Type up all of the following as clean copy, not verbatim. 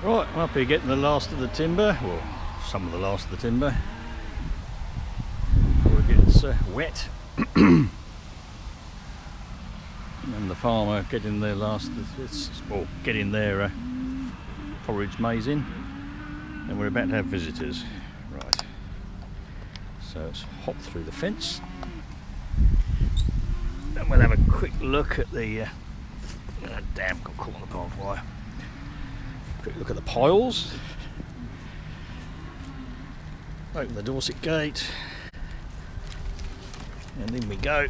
Right, I'm up here getting the last of the timber, well, some of the last of the timber, before it gets wet. And the farmer getting their last of its, or getting their forage maize in, and we're about to have visitors. Right, so let's hop through the fence, and we'll have a quick look at the damn, got caught on the barbed wire. Quick look at the piles. Open the Dorset gate, and in we go.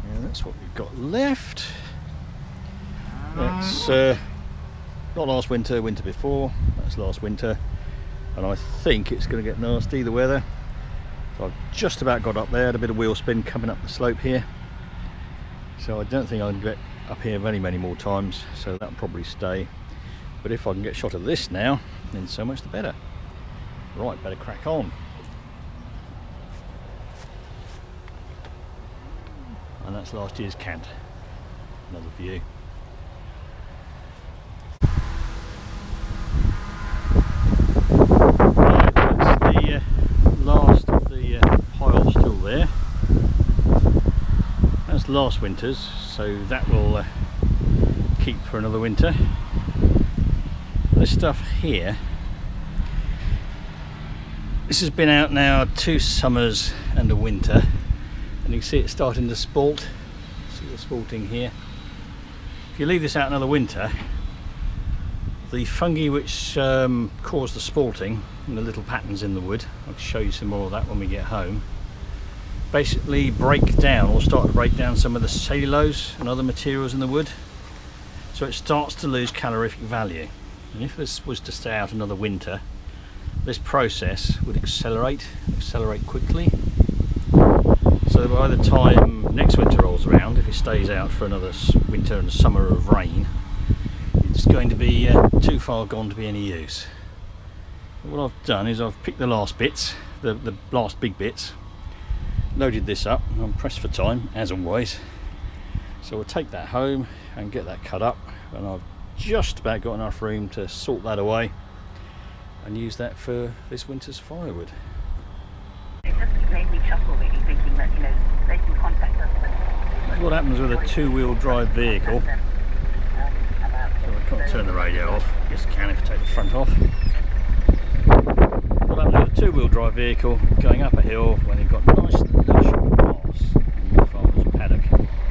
And that's what we've got left. That's not last winter, winter before. That's last winter, and I think it's going to get nasty, the weather. So I've just about got up there, had a bit of wheel spin coming up the slope here. So I don't think I'll get up here many more times, so that'll probably stay. But if I can get shot of this now, then so much the better. Right, better crack on. And that's last year's cant. Another view. Right, that's the last of the pile still there. That's last winter's, so that will keep for another winter. This stuff here, this has been out now 2 summers and a winter, and you can see it's starting to spalt. See the spalting here. If you leave this out another winter, the fungi which cause the spalting and the little patterns in the wood, I'll show you some more of that when we get home, basically break down, or start to break down, some of the cellulose and other materials in the wood, so it starts to lose calorific value. And if this was to stay out another winter, this process would accelerate quickly, so by the time next winter rolls around, if it stays out for another winter and summer of rain, it's going to be too far gone to be any use. And what I've done is I've picked the last bits, the last big bits, loaded this up. I'm pressed for time as always, so we'll take that home and get that cut up, and I've just about got enough room to sort that away and use that for this winter's firewood. It just made me chuckle, really, thinking that, you know, they can contact us. That's what happens with a 2-wheel drive vehicle. So I can't turn the radio off. Yes, I can if I take the front off. What happens with a 2-wheel drive vehicle going up a hill when you've got nice lush grass in your farmer's paddock,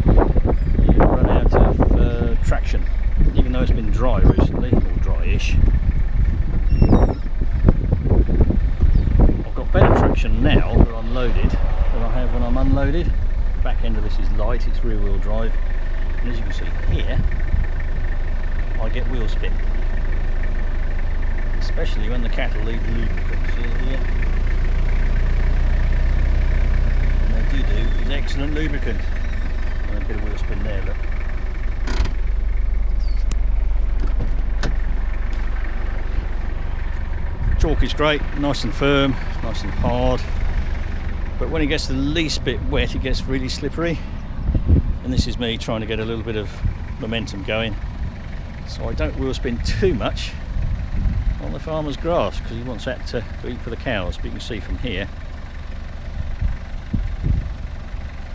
you run out of traction, even though it's been dry recently, or dry-ish. I've got better traction now that I'm loaded than I have when I'm unloaded. The back end of this is light, it's rear-wheel drive, and as you can see here, I get wheel spin. Especially when the cattle leave the lubricant. See it here? And they do is excellent lubricant. And a bit of wheel spin there, look. Chalk is great, nice and firm, nice and hard. But when it gets the least bit wet, it gets really slippery. And this is me trying to get a little bit of momentum going. So I don't wheel spin too much on the farmer's grass, because he wants that to eat for the cows. But you can see from here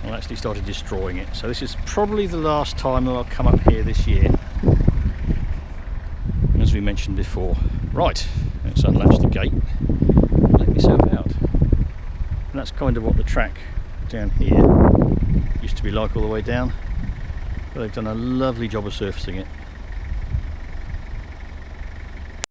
I've actually started destroying it. So this is probably the last time that I'll come up here this year, as we mentioned before. Right, let's unlatch the gate and let myself out. And that's kind of what the track down here used to be like all the way down, but they've done a lovely job of surfacing it.